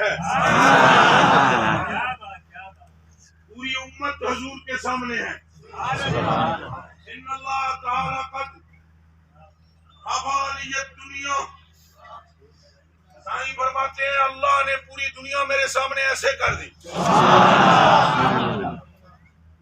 ہے. پوری امت حضور کے سامنے ہے. ان اللہ تعالی قد حوالی الدنیا. سائیں فرماتے ہیں اللہ نے پوری دنیا میرے سامنے ایسے کر دی.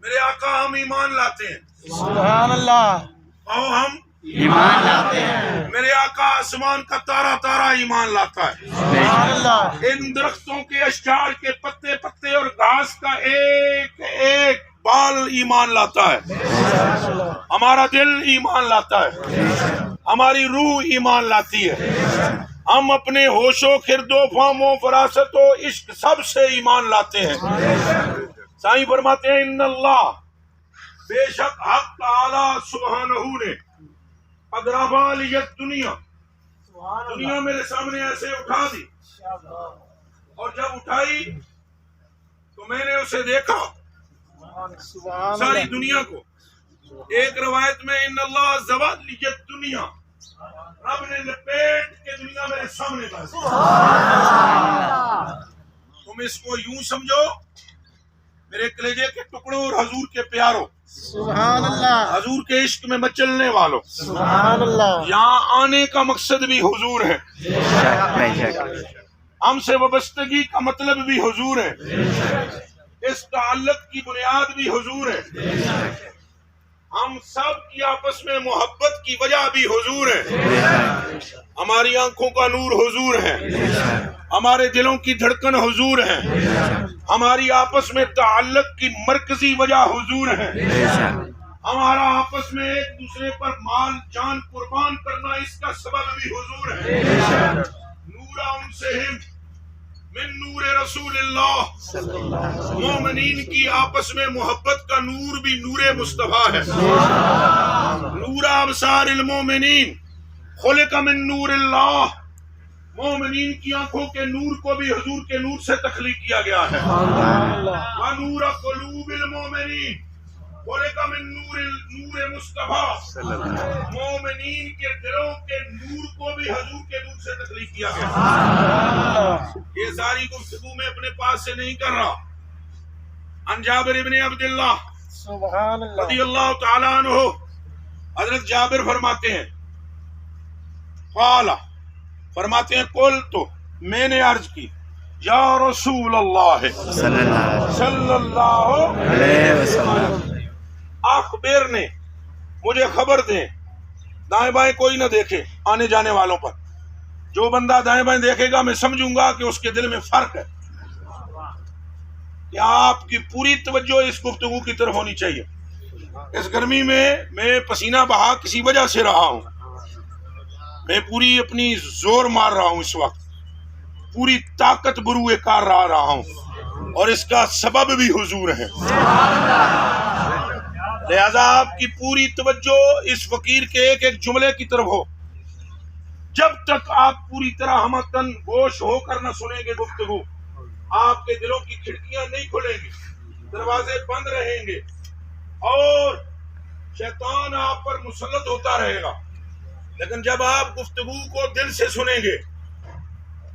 میرے آقا ہم ایمان لاتے ہیں. سبحان اللہ. اور ہم ایمان لاتے ہیں. میرے آقا آسمان کا تارا تارا ایمان لاتا ہے. سبحان اللہ. ان درختوں کے اشجار کے پتے پتے اور گھاس کا ایک ایک بال ایمان لاتا ہے. ہمارا دل ایمان لاتا ہے. ہماری روح ایمان لاتی ہے. ہم اپنے ہوش و خرد و فہم و فراست و عشق سب سے ایمان لاتے ہیں. سائیں فرماتے ہیں ان اللہ بے شک حق تعالی سبحانہ نے قد رفع لی الدنیا. دنیا میرے سامنے ایسے اٹھا دی اور جب اٹھائی تو میں نے اسے دیکھا ساری دنیا کو. ایک روایت میں ان اللہ زوال لی الدنیا, رب نے لپیٹ کے دنیا میرے سامنے کر دی. تم اس کو یوں سمجھو میرے کلیجے کے ٹکڑوں اور حضور کے پیاروں, سبحان اللہ. حضور کے عشق میں مچلنے والوں, سبحان اللہ. یہاں آنے کا مقصد بھی حضور ہے. ہم سے وابستگی کا مطلب بھی حضور ہے. اس تعلق کی بنیاد بھی حضور ہے. ہم سب کی آپس میں محبت کی وجہ بھی حضور ہے. ہماری آنکھوں کا نور حضور ہے. ہمارے دلوں کی دھڑکن حضور ہے. ہماری آپس میں تعلق کی مرکزی وجہ حضور ہے. ہمارا آپس میں ایک دوسرے پر مال جان قربان کرنا اس کا سبب بھی حضور ہے. نورا انسہم من نور رسول اللہ. مومنین کی آپس میں محبت کا نور بھی نور مصطفیٰ ہے. نور ابصار المومنین خلق من نور اللہ. مومنین کی آنکھوں کے نور کو بھی حضور کے نور سے تخلیق کیا گیا ہے. وَنُورَ قُلُوبِ الْمُؤْمِنِينَ خلق من نور مصطفیٰ. مومنین کے دلوں کے نور کو بھی حضور کے نور سے تخلیق کیا گیا. یہ ساری گفتگو میں اپنے پاس سے نہیں کر رہا. عن جابر ابن عبداللہ سبحان اللہ. رضی اللہ تعالیٰ عنہ, حضرت جابر فرماتے ہیں قال فرماتے ہیں قل تو میں نے عرض کی یا رسول اللہ صلی اللہ علیہ وسلم اخبر نے مجھے خبر دیں دائیں بائیں کوئی نہ دیکھے آنے جانے والوں پر. جو بندہ دائیں بائیں دیکھے گا میں سمجھوں گا کہ اس کے دل میں فرق ہے. کہ آپ کی پوری توجہ اس گفتگو کی طرف ہونی چاہیے. اس گرمی میں پسینہ بہا کسی وجہ سے رہا ہوں. میں پوری اپنی زور مار رہا ہوں. اس وقت پوری طاقت بروئے کار رہا ہوں اور اس کا سبب بھی حضور ہے. لہذا آپ کی پوری توجہ اس فقیر کے ایک ایک جملے کی طرف ہو. جب تک آپ پوری طرح ہمتن گوش ہو کر نہ سنیں گے گفتگو, آپ کے دلوں کی کھڑکیاں نہیں کھلیں گی, دروازے بند رہیں گے اور شیطان آپ پر مسلط ہوتا رہے گا. لیکن جب آپ گفتگو کو دل سے سنیں گے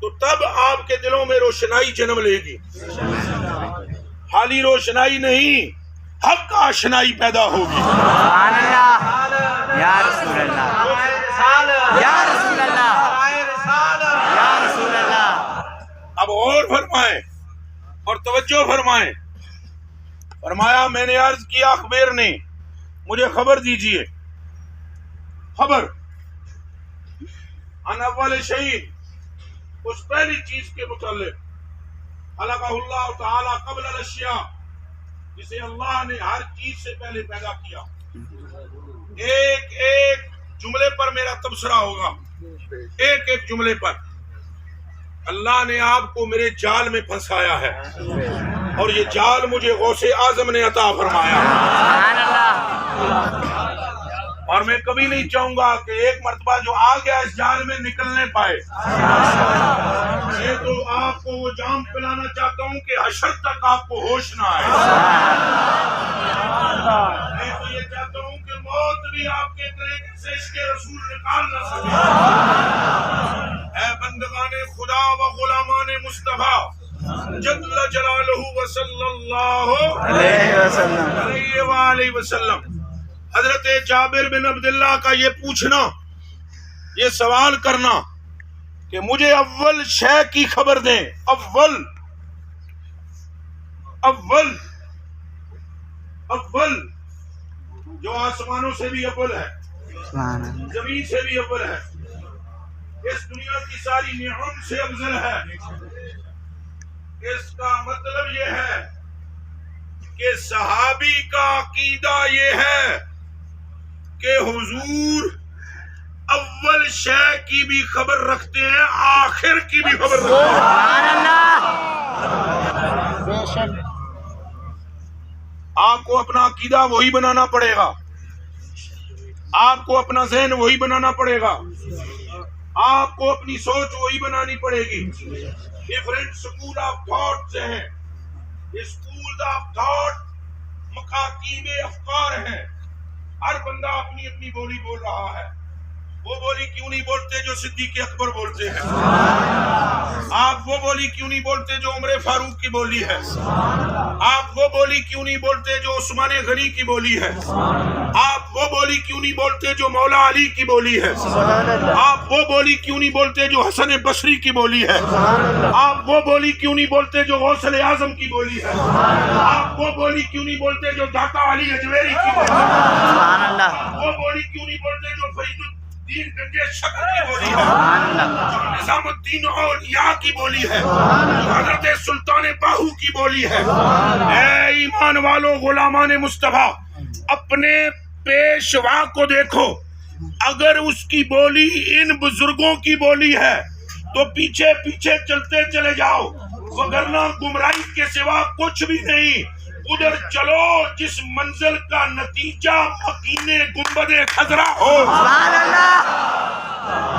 تو تب آپ کے دلوں میں روشنائی جنم لے گی. خالی روشنائی نہیں, حق کا آشنائی پیدا ہوگی. سبحان اللہ. یا رسول اللہ. یا رسول اللہ. یا رسول اللہ. اب اور فرمائیں اور توجہ فرمائیں. فرمایا میں نے عرض کیا اخبر نے مجھے خبر دیجئے. خبر عن اول شیء اس پہلی چیز کے متعلق خلقہ اللہ تعالی قبل الاشیاء جسے اللہ نے ہر چیز سے پہلے پیدا کیا. ایک ایک جملے پر میرا تبصرہ ہوگا. ایک ایک جملے پر اللہ نے آپ کو میرے جال میں پھنسایا ہے اور یہ جال مجھے غوث اعظم نے عطا فرمایا. اور میں کبھی نہیں چاہوں گا کہ ایک مرتبہ جو آ گیا اس جال میں نکلنے پائے. میں تو آپ کو وہ جام پلانا چاہتا ہوں کہ حشر تک آپ کو ہوش نہ آئے. میں تو یہ چاہتا ہوں کہ موت بھی آپ کے طریقے سے اس کے رسول نکال نہ سکے. اے بندگان خدا و غلامان مصطفیٰ, جل جلالہ وصلی اللہ علیہ وسلم. علیہ وآلہ وسلم. حضرت جابر بن عبداللہ کا یہ پوچھنا، یہ سوال کرنا کہ مجھے اول شے کی خبر دیں، اول جو آسمانوں سے بھی اول ہے، سبحان اللہ. زمین سے بھی اول ہے، اس دنیا کی ساری نعم سے افضل ہے. اس کا مطلب یہ ہے کہ صحابی کا عقیدہ یہ ہے کہ حضور اول شے کی بھی خبر رکھتے ہیں، آخر کی بھی خبر رکھتے ہیں. سبحان اللہ. بے شک. آپ کو اپنا عقیدہ وہی بنانا پڑے گا، آپ کو اپنا ذہن وہی بنانا پڑے گا، آپ کو اپنی سوچ وہی بنانی پڑے گی. ڈفرینٹ اسکول آف تھاٹ سے ہیں، اسکول آف تھاٹ مکاتیب افکار ہیں. ہر بندہ اپنی اپنی بولی بول رہا ہے. وہ بولی کیوں نہیں بولتے جو صدیق اکبر بولتے ہیں؟ آپ وہ بولی کیوں نہیں بولتے جو عمر فاروق کی بولی ہے؟ آپ وہ بولی کیوں نہیں بولتے جو عثمان غنی کی بولی ہے؟ آپ وہ بولی کیوں نہیں بولتے جو مولا علی کی بولی ہے؟ آپ وہ بولی کیوں نہیں بولتے جو حسن بصری کی بولی ہے؟ آپ وہ بولی کیوں نہیں بولتے جو غوث اعظم کی بولی ہے؟ آپ وہ بولی کیوں نہیں بولتے جو داتا علی اجمیری کی بولی ہے؟ سبحان اللہ. وہ بولی کیوں نہیں بولتے جو فرید الدین گنجے شکر کی بولی ہے؟ سبحان اللہ. جو نظام الدین اولیاء کی بولی ہے، جو حضرت سلطان باہو کی بولی ہے. اے ایمان والو، غلامان مصطفیٰ، اپنے پیشوا کو دیکھو. اگر اس کی بولی ان بزرگوں کی بولی ہے تو پیچھے پیچھے چلتے چلے جاؤ، وگرنہ گمراہی کے سوا کچھ بھی نہیں. ادھر چلو جس منزل کا نتیجہ مکینے گنبد خضرا ہو. سبحان اللہ.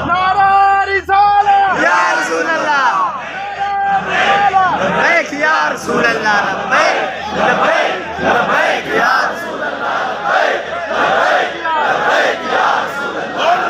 نعرہ رسالت یا رسول اللہ. لبیک یا رسول اللہ. لبیک لبیک لبیک یا رسول اللہ. لبیک لبیک لبیک یا رسول اللہ.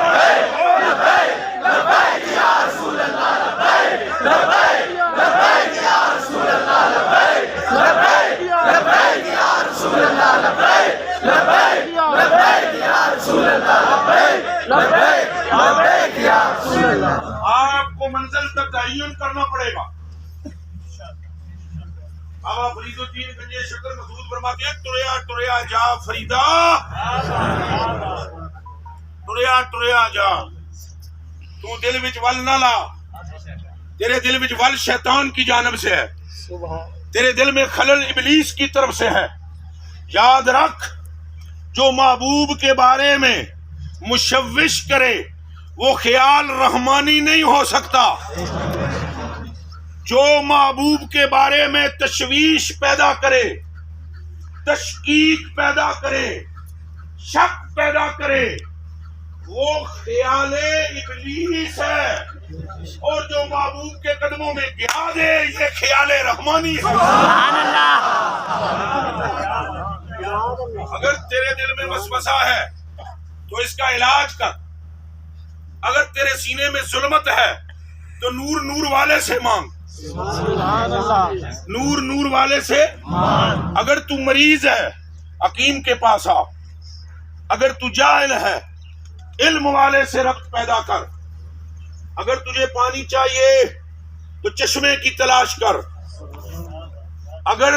لبیک لبیک یا رسول اللہ. لبیک لبیک لبیک یا رسول اللہ. لبیک لبیک لبیک یا رسول اللہ. لبیک لبیک لبیک یا رسول اللہ. لبیک لبیک لبیک یا رسول اللہ. آپ کو منزل کا تعین کرنا پڑے گا. بابا فرید الدین گنجے شکر مسعود فرماتے ہیں، ٹریا ٹریا جا فریدا، ٹریا ٹریا جا. تو دل وچ ول نہ لا، تیرے دل وچ ول شیطان کی جانب سے ہے، تیرے دل میں خلل ابلیس کی طرف سے ہے. یاد رکھ، جو محبوب کے بارے میں مشوش کرے وہ خیال رحمانی نہیں ہو سکتا. جو محبوب کے بارے میں تشویش پیدا کرے، تشکیک پیدا کرے، شک پیدا کرے، وہ خیال ابلیس ہے. اور جو محبوب کے قدموں میں گرا دے، یہ خیال رحمانی ہے. سبحان اللہ. اگر تیرے دل میں وسوسہ ہے تو اس کا علاج کر. اگر تیرے سینے میں ظلمت ہے تو نور والے سے مانگ. سبحان اللہ. نور والے سے. اگر تو مریض ہے حکیم کے پاس آ. اگر تو جاہل ہے علم والے سے ربط پیدا کر. اگر تجھے پانی چاہیے تو چشمے کی تلاش کر. اگر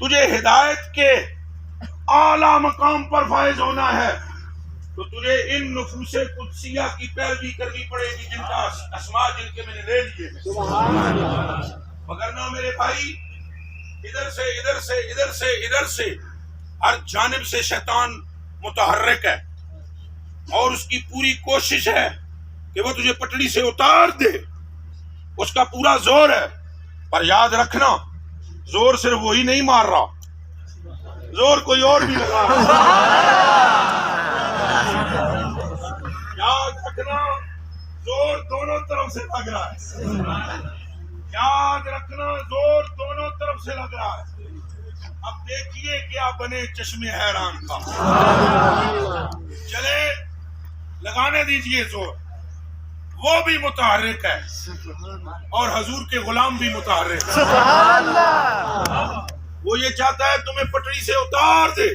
تجھے ہدایت کے اعلیٰ مقام پر فائز ہونا ہے تو تجھے ان نفوس قدسیہ کی پیروی کرنی پڑے گی جن کا اسماء جن کے میں نے لے لیے ہیں. وگرنہ میرے بھائی، ادھر سے ادھر سے ادھر سے ادھر سے ہر جانب سے شیطان متحرک ہے، اور اس کی پوری کوشش ہے کہ وہ تجھے پٹڑی سے اتار دے. اس کا پورا زور ہے. پر یاد رکھنا، زور صرف وہی نہیں مار رہا، زور کوئی اور بھی لگا رہا. یاد رکھنا، زور دونوں طرف سے لگ رہا ہے. یاد رکھنا، زور دونوں طرف سے لگ رہا ہے. اب دیکھیے کیا بنے چشمے حیران کا. چلے لگانے دیجئے زور. وہ بھی متحرک ہے اور حضور کے غلام بھی متحرک ہے. سبحان اللہ. وہ یہ چاہتا ہے تمہیں پٹری سے اتار دے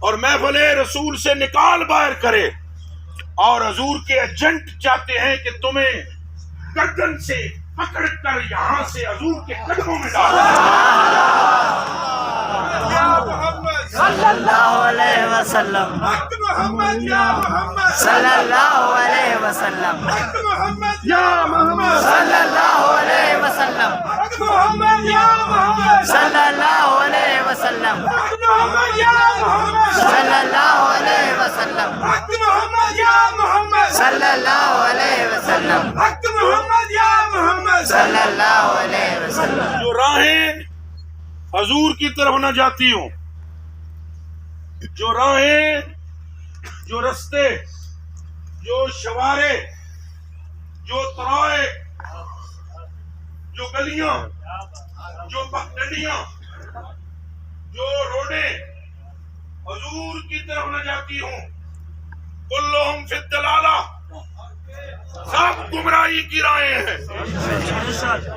اور محفل رسول سے نکال باہر کرے، اور حضور کے ایجنٹ چاہتے ہیں کہ تمہیں گردن سے پکڑ کر یہاں سے حضور کے قدموں میں ڈال. صلی اللہ علیہ وسلم. صلی اللہ علیہ وسلم. صلی اللہ علیہ وسلم. صلی اللہ علیہ وسلم. صلی اللہ علیہ وسلم. صلی اللہ علیہ وسلم. صلی اللہ علیہ وسلم. جو راہیں حضور کی طرف نہ جاتی ہوں، جو راہیں، جو رستے، جو شوارے، جو ترائے، جو گلیاں، جو پگڈنڈیاں، جو روڈیں حضور کی طرف نہ جاتی ہوں، کلہم فی الضلالہ، سب گمراہی کی راہیں ہیں.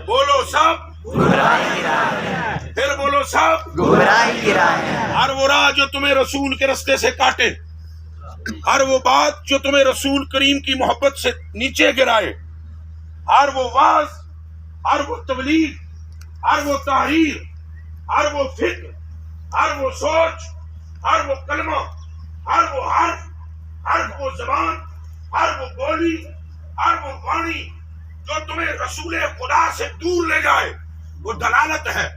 بولو سب گمراہی کی راہ ہے. پھر بولو سب گمراہی کی راہ ہے. ہر وہ راہ جو تمہیں رسول کے رستے سے کاٹے، ہر وہ بات جو تمہیں رسول کریم کی محبت سے نیچے گرائے، ہر وہ واعظ، ہر وہ تبلیغ، ہر وہ تحریر، ہر وہ فکر، ہر وہ سوچ، ہر وہ کلمہ، ہر وہ حرف، ہر وہ زبان، ہر وہ بولی، ہر وہ وانی جو تمہیں رسول خدا سے دور لے جائے، وہ دلالت ہے.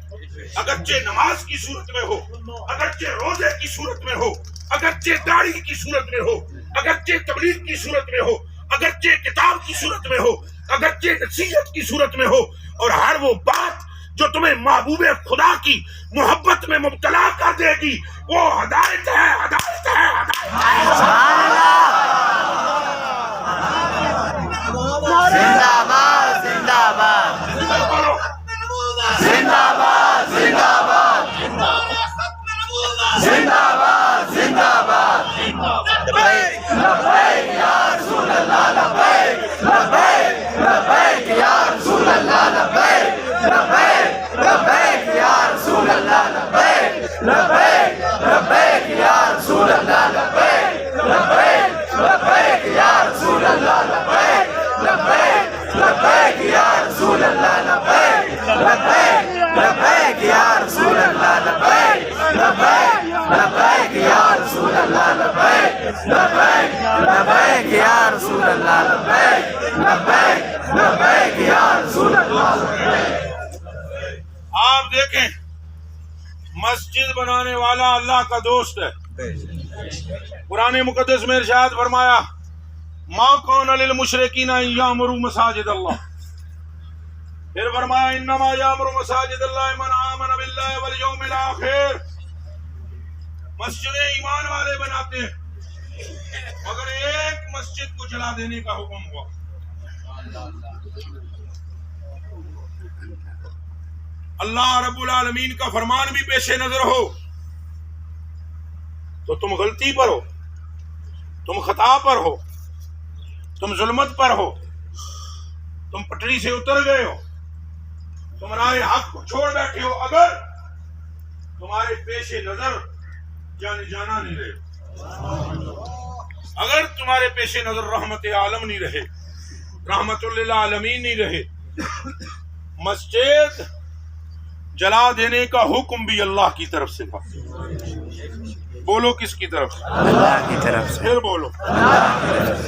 اگرچہ نماز کی صورت میں ہو، اگرچہ روزے کی صورت میں ہو، اگرچہ داڑھی کی صورت میں ہو، اگرچہ تبلیغ کی صورت میں ہو، اگرچہ کتاب کی صورت میں ہو، اگرچہ نصیحت کی صورت میں ہو، اور ہر وہ بات جو تمہیں محبوب خدا کی محبت میں مبتلا کر دے گی، وہ ہدایت ہے، ہدایت ہے، ہدایت ہے. سبحان اللہ. زندہ باد، زندہ باد. بولو زندہ باد، زندہ باد. زندہ باد، زندہ باد. لبیک لبیک یا رسول اللہ. لبیک لبیک لبیک یا رسول اللہ. لبیک لبیک لبیک یا رسول اللہ. لبیک لبیک لبیک یا رسول اللہ. لبیک لبیک لبیک یا رسول اللہ. لبیک لبیک لبیک یا رسول اللہ. لبیک لبیک لبیک یا رسول اللہ. لبیک لبیک لبیک یا رسول اللہ. لبیک لبیک لبیک یا رسول اللہ. لبیک لبیک لبیک یا رسول اللہ. آپ دیکھیں، مسجد بنانے والا اللہ کا دوست ہے. قرآن مقدس میں ارشاد فرمایا، ما کان للمشرکین ان یعمروا مساجد اللہ. پھر فرمایا، انما یعمر مساجد اللہ من آمن باللہ والیوم الآخر. مسجدیں ایمان والے بناتے ہیں، مگر ایک مسجد کو جلا دینے کا حکم ہوا. اللہ رب العالمین کا فرمان بھی پیش نظر ہو تو تم غلطی پر ہو، تم خطا پر ہو، تم ظلمت پر ہو، تم پٹری سے اتر گئے ہو، تم راہ حق کو چھوڑ بیٹھے ہو، اگر تمہارے پیش نظر جانے جانا نہیں رہے، اگر تمہارے پیش نظر رحمت عالم نہیں رہے، رحمت للعالمین نہیں رہے، مسجد جلا دینے کا حکم بھی اللہ کی طرف سے تھا. بولو کس کی طرف سے؟ اللہ کی طرف سے. پھر بولو.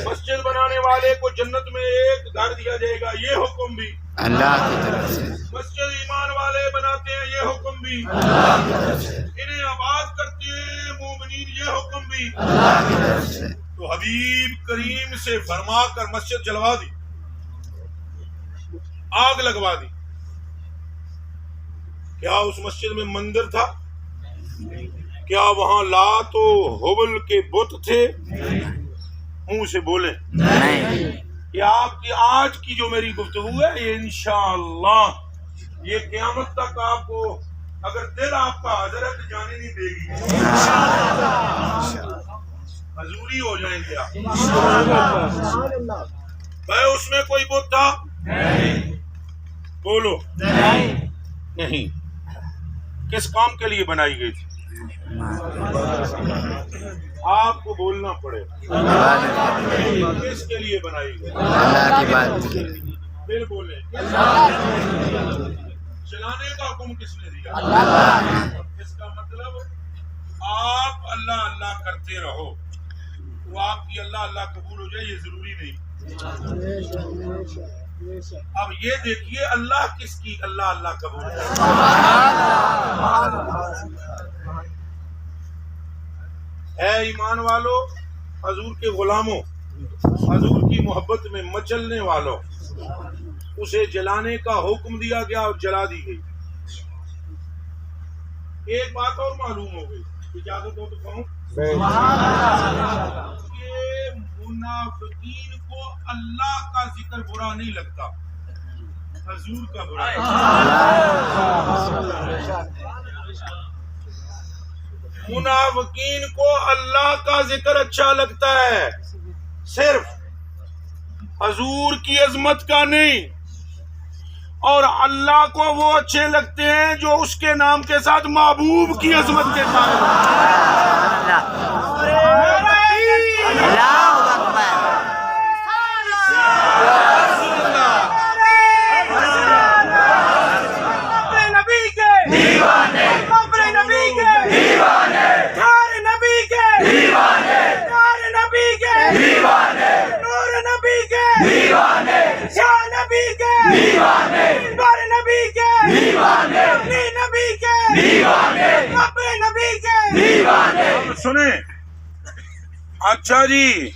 مسجد بنانے والے کو جنت میں ایک گھر دیا جائے گا، یہ حکم بھی اللہ کی طرف سے. مسجد ایمان والے بناتے ہیں، یہ حکم بھی اللہ کی طرف سے. انہیں آباد کرتے ہیں مومنین، یہ حکم بھی اللہ کی طرف سے. تو حبیب کریم سے فرما کر مسجد جلوا دی، آگ لگوا دی. کیا اس مسجد میں مندر تھا؟ کیا وہاں لات و حبل کے بت تھے؟ منہ سے بولیں. نہیں. یہ آپ کی آج کی جو میری گفتگو ہے، یہ انشاءاللہ یہ قیامت تک آپ کو، اگر دل آپ کا حضرت جانے نہیں دے گی، حضوری ہو جائیں گے آپ. بھائی اس میں کوئی بت تھا؟ بولو نہیں. کس کام کے لیے بنائی گئی تھی؟ آپ کو بولنا پڑے. کس کے لیے بنائی گئی؟ اللہ کی بات کی. پھر بولے. چلانے کا حکم کس نے دیا؟ اس کا مطلب آپ اللہ اللہ کرتے رہو، وہ آپ کی اللہ اللہ قبول ہو جائے یہ ضروری نہیں. اب یہ دیکھیے اللہ کس کی اللہ اللہ قبول ہے. اے ایمان والو، حضور کے غلاموں، حضور کی محبت میں مچلنے والوں، اسے جلانے کا حکم دیا گیا اور جلا دی گئی. ایک بات اور معلوم ہو گئی، اجازت ہو تو کہوں کہ منافقین کو اللہ کا ذکر برا نہیں لگتا، حضور کا برا. منافقین کو اللہ کا ذکر اچھا لگتا ہے، صرف حضور کی عظمت کا نہیں. اور اللہ کو وہ اچھے لگتے ہیں جو اس کے نام کے ساتھ محبوب کی عظمت کے ساتھ. اللہ اکبر. نبی کے دیوانے، نبی کے دیوانے، نبی کے دیوانے، نبی کے دیوانے، نور نبی کے دیوانے، شاہ نبی کے دیوانے، بر نبی کے دیوانے، نبی کے دیوانے، اپنے نبی کے دیوانے. سنیں اچھا جی،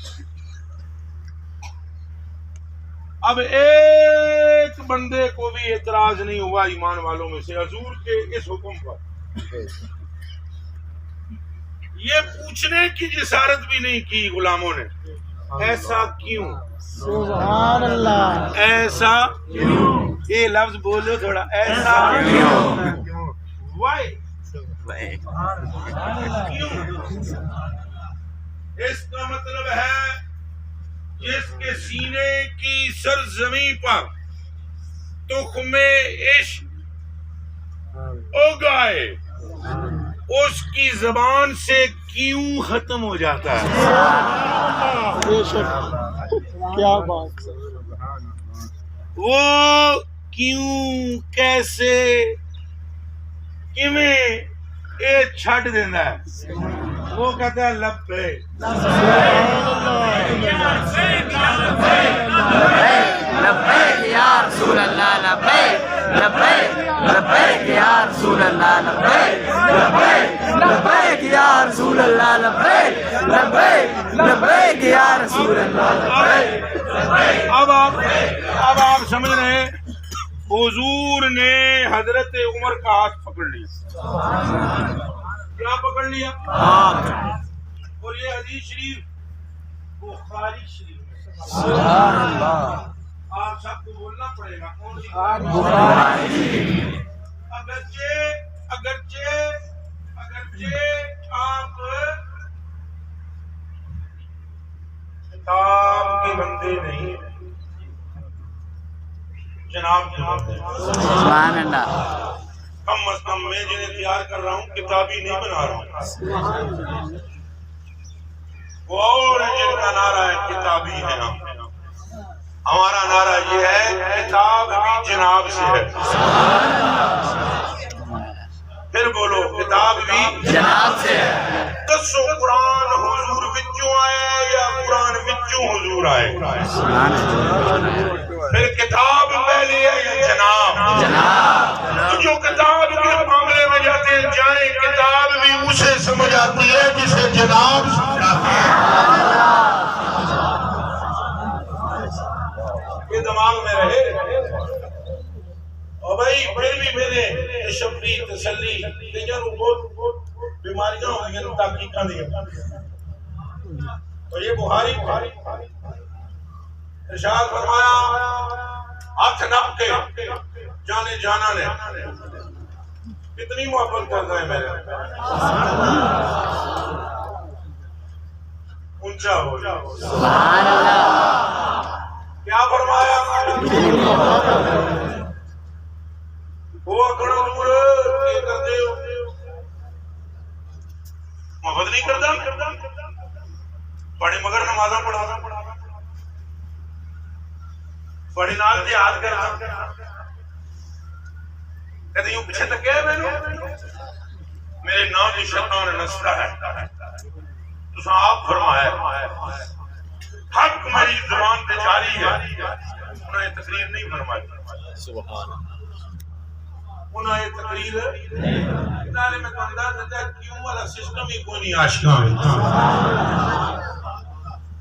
اب ایک بندے کو بھی اعتراض نہیں ہوا ایمان والوں میں سے حضور کے اس حکم پر. یہ پوچھنے کی جسارت بھی نہیں کی غلاموں نے، ایسا کیوں؟ سبحان اللہ. ایسا یہ لفظ بولو تھوڑا، ایسا کیوں؟ وائی کیوں؟ اس کا مطلب ہے جس کے سینے کی سرزمین پر تخم عشق اگائے اس کی زبان سے کیوں ختم ہو جاتا ہے. کیا بات. وہ کیوں، کیسے، کیویں یہ چھڈ دینا ہے. وہ کہتا ہے لبیک لبیک یا رسول اللہ، لبیک لبیک لبیک یا رسول اللہ، لبیک لبیک لبیک یا رسول اللہ، لبیک لبیک لبیک یا رسول اللہ. اب آپ سمجھ رہے ہیں حضور نے حضرت عمر کا ہاتھ پکڑ لیا. کیا پکڑ لیا؟ اور یہ حدیث شریف بخاری شریف میں. آپ سب کو بولنا پڑے گا کون سی؟ اگرچہ آپ کتاب کے بندے نہیں، جناب سبحان اللہ. کم از کم میں جنہیں تیار کر رہا ہوں کتابی نہیں بنا رہا ہوں. وہ اور جن کا نعرہ ہے کتابی ہے، ہمارا نعرہ یہ ہے کتاب بھی جناب سے ہے. پھر بولو کتاب بھی جناب سے ہے. دسو قرآن حضور وچوں آئے یا قرآن وچوں حضور آئے؟ پھر کتاب پہلے ہے یا جناب؟ جناب. جو کتاب کے معاملے میں جاتے ہیں جائیں، کتاب بھی اسے سمجھ آتی ہے جسے جناب سمجھاتے ہیں. یہ دماغ میں رہے. اور بھائی پھر بھی میرے تشفی تسلی کئیوں بہت بیماریاں ہو گئی ہیں تحقیقاں دی. تو یہ بخاری ارشاد فرمایا ہاتھ نپ کے جانے جانا نے کتنی محبت کرتا ہے میرے. اونچا ہو سبحان اللہ. کیا فرمایا؟ وہ اکڑا دور یہ کرتے ہو محبت نہیں کرتا بڑے مگر نمازاں پڑھا بڑے نال جہاد کرنا کہتے یوں پیچھے تک گئے میرے نام کی شیطان نستا ہے تو آپ فرمایا حق میری زبان پہ جاری ہے انہوں نے تقریر نہیں فرمائی انہوں نے تقریر اتنے میں انداز دیتا ہے کیوں والا سسٹم ہی کوئی نہیں عاشقاں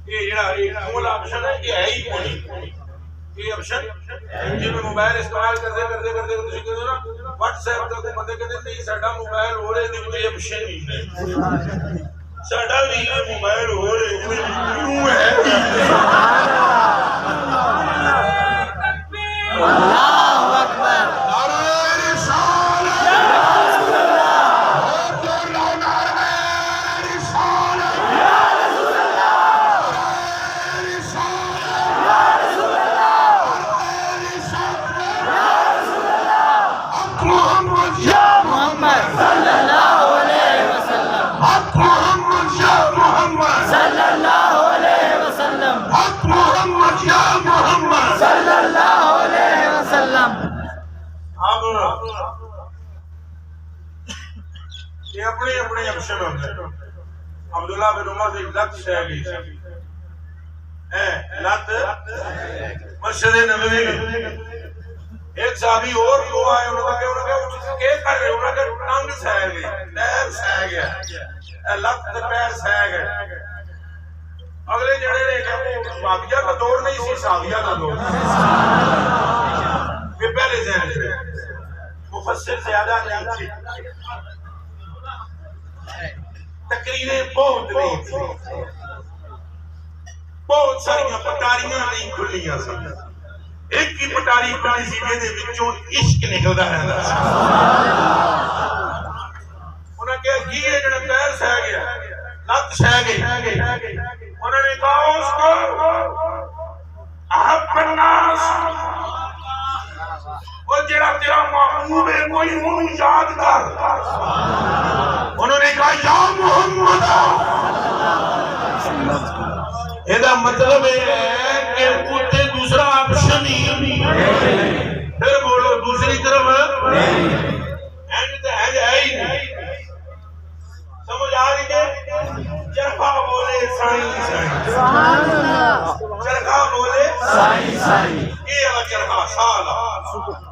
یہ جڑا کیوں والا آپشن ہے یہ ہے ہی کوئی نہیں یہ آپشن جن میں موبائل استعمال کرتے نا واٹس ایپ تک بندے کہتے نہیں ساڈا موبائل ہو رہے ہیں یہ آپشن ہی نہیں ساڈا بھی موبائل ہو رہے ہیں کیوں ہے اللہ اکبر یہ اپنے اپنے آپشن ہوتے ہیں عبداللہ بن عمر سے لت شہ گئی لت مسجد نبوی ایک صحابی اور کو آئے انہوں نے کہا کیا کر رہے انہوں نے کہا ٹانگ سہ گئی پیر سہ گیا لت پیر سہ گئے اگلے جڑے نے کہا صحابیہ کا دور نہیں سی صحابیہ کا دور یہ پہلے ذہن سے مفسر زیادہ نہیں تھی تقریریں بہت نہیں تھی بہت ساری پٹاریاں نہیں کھلیاں سن ایک کی پٹاری کھلی سی جے دے وچوں عشق نکلدا رہندا سی انہاں کہا کی ہے جڑا پیر سہ گیا لت سہ گئی انہوں نے کہا اس کو احب الناس وہ جڑا تیرا محبوب ہے کوئی انہوں یاد کر انہوں نے کہا یا محمد یہ مطلب ہے کہ کتے دوسرا آپشن ہی پھر بولو دوسری طرف ہے ہی نہیں سمجھ آ رہی ہے چرخا بولے سائیں سائیں چرخا بولے سائیں سائیں یہ ہے چرخا سالا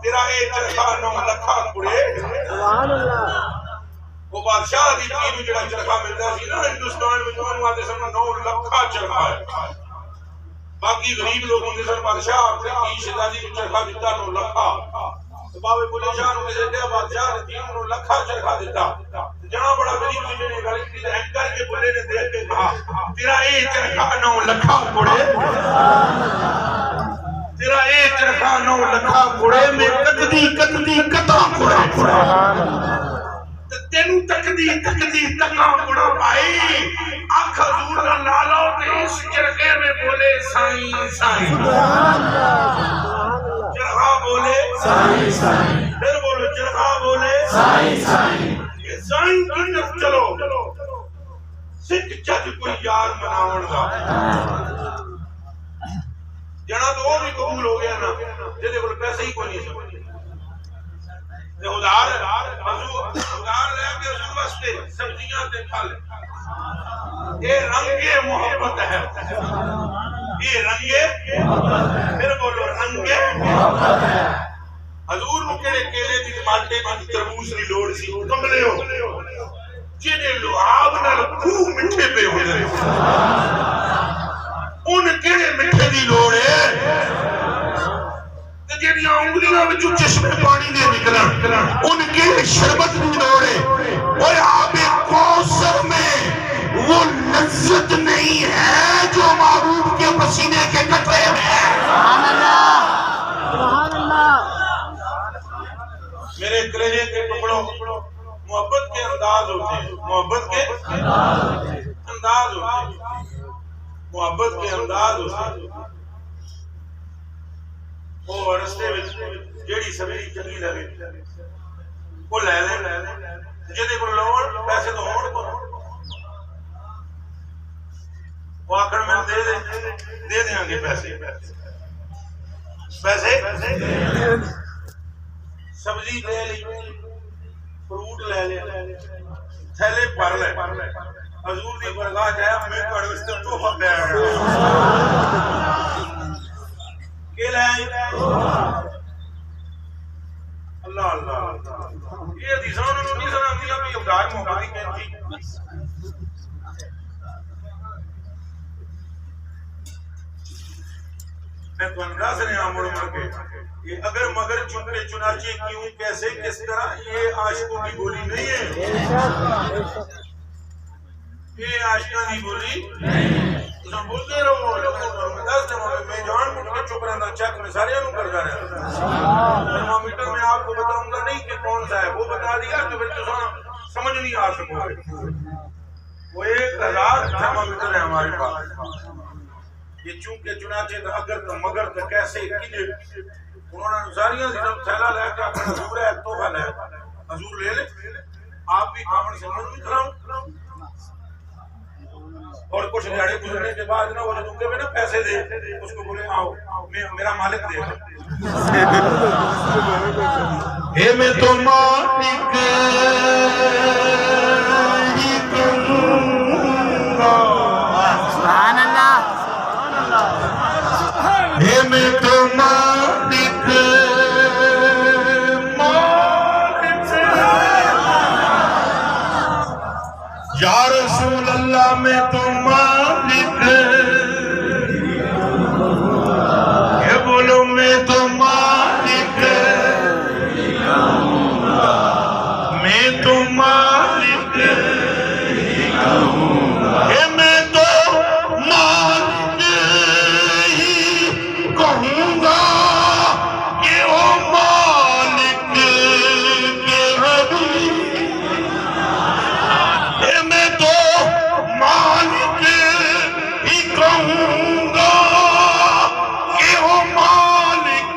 تیرا اے چرخا 9 لکھا کڑے وہ بادشاہ دی تین جڑا چرخا ملتا سی نا ہندوستان میں تو انہوں آتے سمجھا 9 لکھا چرخا ہے باقی غریب لوگ ہوندے سن بادشاہ اپنے کی شہزادی کو چرخا دیتا 9 لکھا تو بابے بولے شاہ نے کہا کہ بادشاہ نے 3 لکھا چرخا دیتا جہاں بڑا غریب سی نے گل کی اینکر کے بولے نے دیکھ کے کہا تیرا اے چرخا 9 لکھا کڑے تیرا اے چرخا 9 لکھا کڑے میں کتدی کتا کڑے تینو تکدی تکا کڑا بھائی آنکھ حضور کا لالا تے اس چرخے میں بولے سائیں سائیں چرخا بولے سائیں سائیں پھر بولو چرخا بولے سائیں سائیں سائیں کی طرف چلو سکھ چج کوئی یار مناون دا جنا تو وہ بھی قبول ہو گیا نا جے کول پیسے ہی کوئی نہیں سمجھ ادھار لے کے حضور واسطے سبزیاں تے پھل یہ رنگ محبت ہے یہ رنگ پھر بولو رنگ محبت ہے حضور نو کیڑے کیلے دی مالٹے دی تربوز دی لوڑ سی کملے ہو جنے لعاب نال خوب میٹھے پہ ہوندے ان کیڑے میٹھے دی لوڑ ہے جڑیاں انگلیاں وچوں چشمے پانی دے نکلن ان کے شربت دی لوڑ ہے اور آب کوثر میں وہ لذت نہیں ہے جو محبوب کے پسینے کے قطرے میں ہے سبحان اللہ سبحان اللہ میرے کلیجے کے ٹکڑوں محبت کے انداز ہوتے ہیں محبت کے انداز ہوتے ہیں محبت کے انداز ہوتے ہیں وہ رستے میں جیڑی سبزی چنگی لگے وہ لے لے جہدے کو لوڑ پیسے تو ہون کو وہ آخر میں دے دیاں گے پیسے سبزی لے لی فروٹ لے لے تھیلے بھر لے حضور دی برگاہ جایا میں کڑ اس تے تحفہ لے کے لے اللہ اللہ یہ حدیثاں انہوں نے سنا دیا بھی ابدار محمدی کہتی میں تو انداز نے آمڑ مر کے اگر مگر چنکے چنانچہ کیوں کیسے کس طرح یہ عاشقوں کی بولی نہیں ہے یہ عاشقوں کی بولی تم بولتے رہو انداز نے میں جان مٹ کے چپ رہا چیک میں سارے انہوں کر جا رہے ہیں ترمامیٹر میں آپ کو بتاؤں گا نہیں کہ کون سا ہے وہ بتا دیا تو پھر تو سمجھ نہیں آ سکو وہ 1000 ترمامیٹر ہے ہمارے پاس یہ چونکہ چنانچہ اگر تو مگر تو کیسے کیجئے انہوں نے ساریاں جب تھیلا لے کے اپنا حضور ہے تحفہ لے حضور لے لے آپ بھی کامن سے من بھی کراؤں اور کچھ نیاڑے گزرنے کے بعد نا وہ جو کہ میں نا پیسے دے اس کو بولے آؤ میرا مالک دے اے میں تو مالک ہی کروں گا سبحان اللہ اے میں تو مالک یا رسول اللہ میں تو مالک یہ بولو میں تو مالک میں تو مالک یہ میں تو مالک ہی کہوں گا کہ وہ مالک کے حبیب میں تو مالک ہی کہوں گا کہ وہ مالک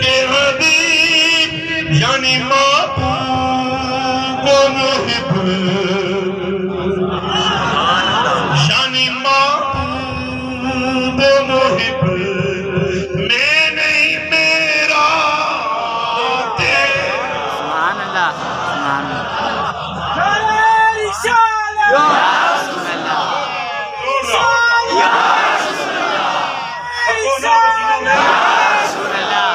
کے حبیب یعنی محبوب و محب یعنی محبوب و محب میں نہیں میرا سبحان اللہ سبحان اللہ رسالہ یا رسول اللہ یا رسول اللہ یا رسول اللہ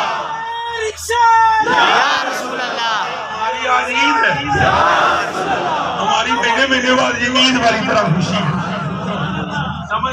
یا رسول اللہ ہماری آج عید ہے ہماری مہینے مہینے بعد یہ عید والی طرح خوشی ہے سمجھ